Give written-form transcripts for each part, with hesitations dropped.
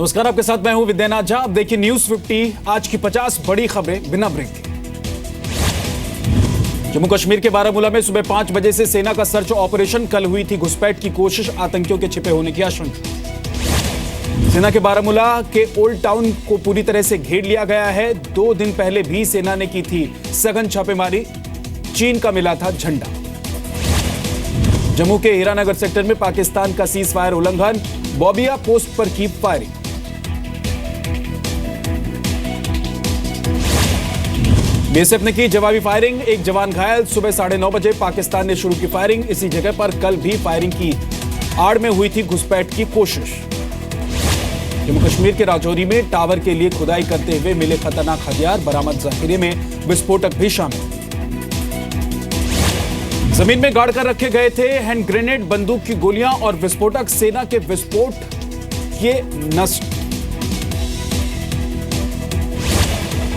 नमस्कार, आपके साथ मैं हूं विद्यानाथ झा। अब देखिए न्यूज 50 आज की 50 बड़ी खबरें बिना ब्रेक के। जम्मू कश्मीर के बारामूला में सुबह 5 बजे से सेना का सर्च ऑपरेशन। कल हुई थी घुसपैठ की कोशिश, आतंकियों के छिपे होने की आशंका। सेना के बारामूला के ओल्ड टाउन को पूरी तरह से घेर लिया गया है। 2 दिन पहले भी सेना ने की थी सघन छापेमारी, चीन का मिला था झंडा। जम्मू के हीरानगर सेक्टर में पाकिस्तान का सीज फायर उल्लंघन, बॉबिया पोस्ट पर की फायरिंग। बीएसएफ ने की जवाबी फायरिंग, एक जवान घायल। सुबह 9:30 बजे पाकिस्तान ने शुरू की फायरिंग। इसी जगह पर कल भी फायरिंग की आड़ में हुई थी घुसपैठ की कोशिश। जम्मू कश्मीर के राजौरी में टावर के लिए खुदाई करते हुए मिले खतरनाक हथियार बरामद, जखीरे में विस्फोटक भी शामिल। जमीन में गाड़ कर रखे गए थे हैंड ग्रेनेड, बंदूक की गोलियां और विस्फोटक। सेना के विस्फोट किए नष्ट।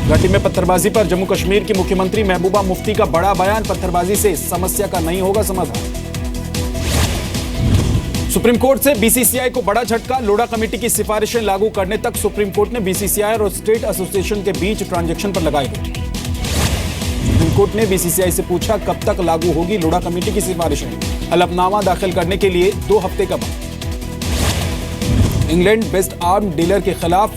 घाटी में पत्थरबाजी पर जम्मू कश्मीर की मुख्यमंत्री महबूबा मुफ्ती का बड़ा बयान, पत्थरबाजी से समस्या का नहीं होगा समाधान। सुप्रीम कोर्ट से बीसीसीआई को बड़ा झटका, लोढ़ा कमेटी की सिफारिशें लागू करने तक सुप्रीम कोर्ट ने बीसीसीआई और स्टेट एसोसिएशन के बीच ट्रांजैक्शन पर लगाई रोक। सुप्रीम कोर्ट ने बीसीसीआई से पूछा कब तक लागू होगी लोढ़ा कमेटी की सिफारिशें। हलफनामा दाखिल करने के लिए 2 हफ्ते का वक्त। इंग्लैंड बेस्ट आर्म डीलर के खिलाफ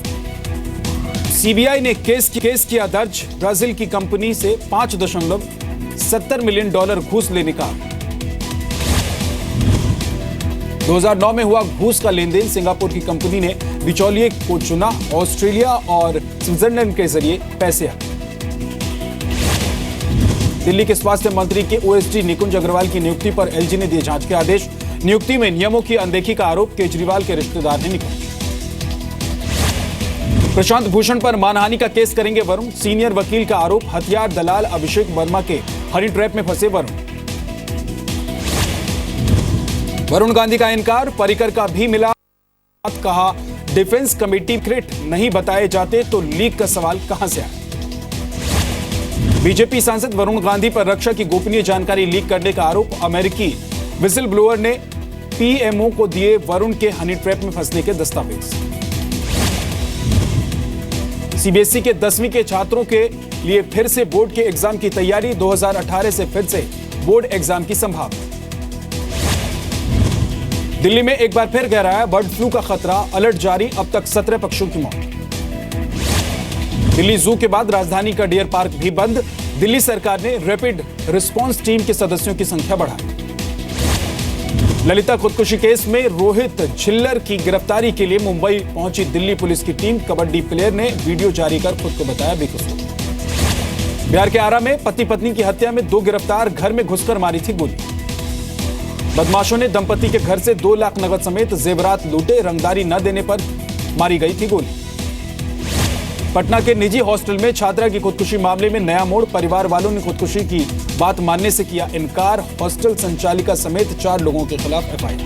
सीबीआई ने केस किया दर्ज। ब्राजील की कंपनी से $5.70 मिलियन घूस लेने का। 2009 में हुआ घूस का लेन देन। सिंगापुर की कंपनी ने बिचौलिए को चुना, ऑस्ट्रेलिया और स्विट्जरलैंड के जरिए पैसे। दिल्ली के स्वास्थ्य मंत्री के ओएसडी निकुंज अग्रवाल की नियुक्ति पर एलजी ने दिए जांच के आदेश। नियुक्ति में नियमों की अनदेखी का आरोप, केजरीवाल के रिश्तेदार ने निकुंज। प्रशांत भूषण पर मानहानि का केस करेंगे वरुण, सीनियर वकील का आरोप। हथियार दलाल अभिषेक वर्मा के हनी ट्रैप में फंसे वरुण गांधी का इनकार, पर्रिकर का भी मिला। कहा डिफेंस कमेटी सीक्रेट नहीं बताए जाते तो लीक का सवाल कहां से आया। बीजेपी सांसद वरुण गांधी पर रक्षा की गोपनीय जानकारी लीक करने का आरोप। अमेरिकी विसिल ब्लोअर ने पीएमओ को दिए वरुण के हनी ट्रैप में फंसने के दस्तावेज। सीबीएसई के 10वीं के छात्रों के लिए फिर से बोर्ड के एग्जाम की तैयारी। 2018 से फिर से बोर्ड एग्जाम की संभावना। दिल्ली में एक बार फिर गहराया बर्ड फ्लू का खतरा, अलर्ट जारी। अब तक 17 पक्षियों की मौत। दिल्ली जू के बाद राजधानी का डियर पार्क भी बंद। दिल्ली सरकार ने रैपिड रिस्पांस टीम के सदस्यों की संख्या बढ़ाई। ललिता खुदकुशी केस में रोहित झिल्लर की गिरफ्तारी के लिए मुंबई पहुंची दिल्ली पुलिस की टीम। कबड्डी प्लेयर ने वीडियो जारी कर खुद को बताया बेकसूर। बिहार के आरा में पति पत्नी की हत्या में 2 गिरफ्तार, घर में घुसकर मारी थी गोली। बदमाशों ने दंपति के घर से 2 लाख नगद समेत जेवरात लूटे, रंगदारी न देने पर मारी गई थी गोली। पटना के निजी हॉस्टल में छात्रा की खुदकुशी मामले में नया मोड़, परिवार वालों ने खुदकुशी की बात मानने से किया इनकार। हॉस्टल संचालिका समेत 4 लोगों के खिलाफ एफआईआर।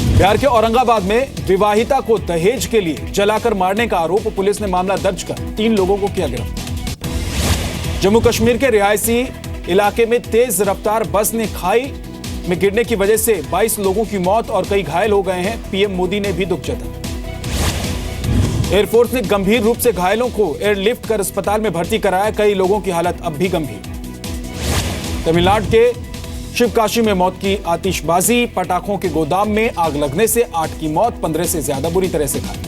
बिहार के औरंगाबाद में विवाहिता को दहेज के लिए जलाकर मारने का आरोप, पुलिस ने मामला दर्ज कर 3 लोगों को किया गिरफ्तार। जम्मू कश्मीर के रिहायशी इलाके में तेज रफ्तार बस ने खाई में गिरने की वजह से 22 लोगों की मौत और कई घायल हो गए हैं। पीएम मोदी ने भी दुख जताया। एयरफोर्स ने गंभीर रूप से घायलों को एयरलिफ्ट कर अस्पताल में भर्ती कराया, कई लोगों की हालत अब भी गंभीर। तमिलनाडु के शिवकाशी में मौत की आतिशबाजी, पटाखों के गोदाम में आग लगने से 8 की मौत, 15 से ज्यादा बुरी तरह से घायल।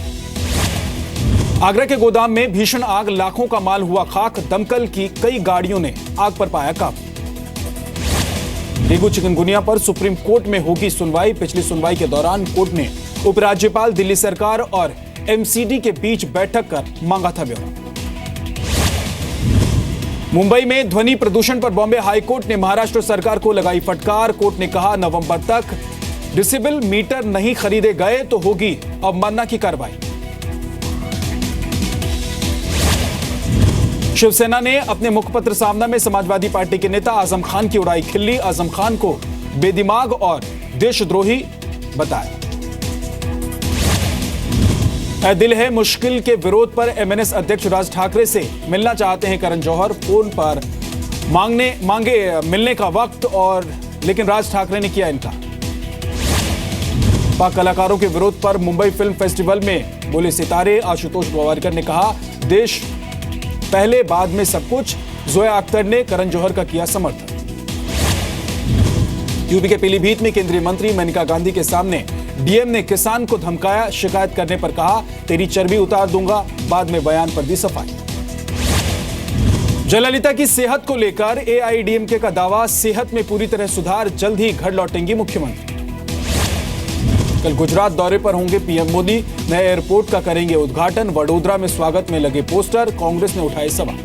आगरा के गोदाम में भीषण आग, लाखों का माल हुआ खाक। दमकल की कई गाड़ियों ने आग पर पाया काबू। डेंगू चिकनगुनिया पर सुप्रीम कोर्ट में होगी सुनवाई। पिछली सुनवाई के दौरान कोर्ट ने उपराज्यपाल, दिल्ली सरकार और एमसीडी के बीच बैठक कर मांगा था ब्यौरा। मुंबई में ध्वनि प्रदूषण पर बॉम्बे हाईकोर्ट ने महाराष्ट्र सरकार को लगाई फटकार। कोर्ट ने कहा नवंबर तक डिसिबल मीटर नहीं खरीदे गए तो होगी अवमानना की कार्रवाई। शिवसेना ने अपने मुखपत्र सामना में समाजवादी पार्टी के नेता आजम खान की उड़ाई खिल्ली। आजम खान को बेदिमाग और देशद्रोही बताया। दिल है मुश्किल के विरोध पर एमएनएस अध्यक्ष राज ठाकरे से मिलना चाहते हैं करण जौहर। फोन पर मांगे मिलने का वक्त, और लेकिन राज ठाकरे ने किया इनकार। पाक कलाकारों के विरोध पर मुंबई फिल्म फेस्टिवल में बोले सितारे। आशुतोष गोवारिकर ने कहा, देश पहले बाद में सब कुछ। जोया अख्तर ने करण जौहर का किया समर्थन। यूपी के पीलीभीत में केंद्रीय मंत्री मेनका गांधी के सामने डीएम ने किसान को धमकाया। शिकायत करने पर कहा, तेरी चर्बी उतार दूंगा। बाद में बयान पर दी सफाई। जयललिता की सेहत को लेकर एआईएडीएमके का दावा, सेहत में पूरी तरह सुधार, जल्द ही घर लौटेंगी मुख्यमंत्री। कल गुजरात दौरे पर होंगे पीएम मोदी, नए एयरपोर्ट का करेंगे उद्घाटन। वडोदरा में स्वागत में लगे पोस्टर, कांग्रेस ने उठाए सवाल।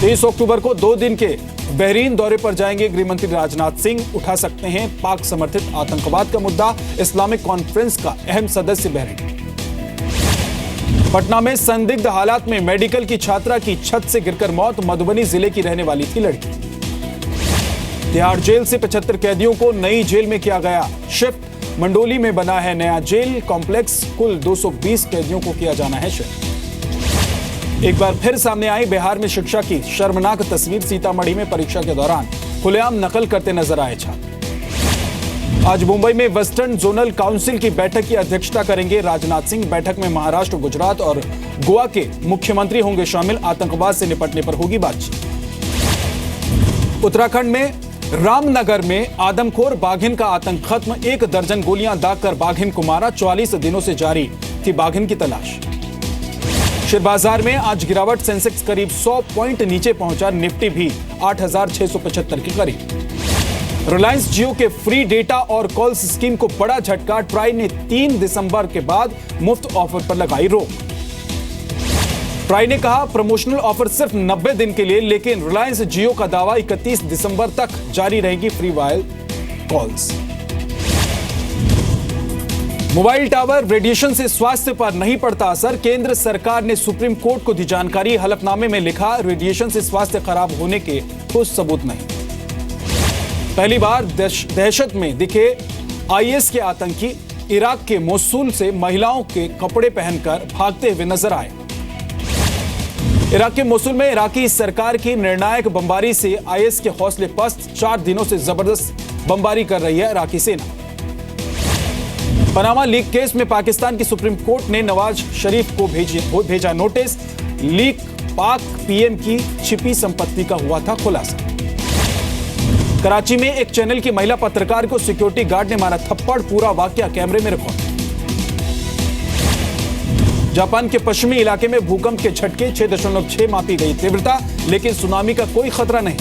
23 अक्टूबर को 2 दिन के बहरीन दौरे पर जाएंगे गृहमंत्री राजनाथ सिंह। उठा सकते हैं पाक समर्थित आतंकवाद का मुद्दा, इस्लामिक कॉन्फ्रेंस का अहम सदस्य बहरीन। पटना में संदिग्ध हालात में मेडिकल की छात्रा की छत से गिरकर मौत, मधुबनी जिले की रहने वाली थी लड़की। तिहाड़ जेल से 75 कैदियों को नई जेल में किया गया शिफ्ट, मंडोली में बना है नया जेल कॉम्प्लेक्स, कुल 220 कैदियों को किया जाना है शिफ्ट। एक बार फिर सामने आई बिहार में शिक्षा की शर्मनाक तस्वीर, सीतामढ़ी में परीक्षा के दौरान खुलेआम नकल करते नजर आए छात्र। आज मुंबई में वेस्टर्न जोनल काउंसिल की बैठक की अध्यक्षता करेंगे राजनाथ सिंह। बैठक में महाराष्ट्र, गुजरात और गोवा के मुख्यमंत्री होंगे शामिल। आतंकवाद से निपटने पर होगी बातचीत। उत्तराखंड में रामनगर में आदमखोर बाघिन का आतंक खत्म, 1 दर्जन गोलियां दागकर बाघिन को मारा। 44 दिनों से जारी थी बाघिन की तलाश। शेयर बाजार में आज गिरावट, सेंसेक्स करीब 100 पॉइंट नीचे पहुंचा, निफ्टी भी 8675 के करीब। रिलायंस जियो के फ्री डेटा और कॉल्स स्कीम को बड़ा झटका, ट्राई ने 3 दिसंबर के बाद मुफ्त ऑफर पर लगाई रोक। ट्राई ने कहा प्रमोशनल ऑफर सिर्फ 90 दिन के लिए, लेकिन रिलायंस जियो का दावा 31 दिसंबर तक जारी रहेगी free wire calls. Mobile tower radiation से स्वास्थ्य पर नहीं पड़ता असर, केंद्र सरकार ने सुप्रीम कोर्ट को दी जानकारी। हलफनामे में लिखा, रेडिएशन से स्वास्थ्य खराब होने के ठोस सबूत नहीं। पहली बार दहशत में दिखे आईएस के आतंकी, इराक के मोसूल से महिलाओं के कपड़े पहनकर भागते हुए नजर आए। इराक के मोसूल में इराकी सरकार की निर्णायक बमबारी से आईएस के हौसले पस्त, 4 दिनों से जबरदस्त बमबारी कर रही है इराकी सेना। पनामा लीक केस में पाकिस्तान की सुप्रीम कोर्ट ने नवाज शरीफ को भेजा नोटिस। लीक पाक पीएम की छिपी संपत्ति का हुआ था खुलासा। कराची में एक चैनल की महिला पत्रकार को सिक्योरिटी गार्ड ने मारा थप्पड़, पूरा वाकया कैमरे में रिकॉर्ड। जापान के पश्चिमी इलाके में भूकंप के झटके, 6.6 मापी गई तीव्रता, लेकिन सुनामी का कोई खतरा नहीं।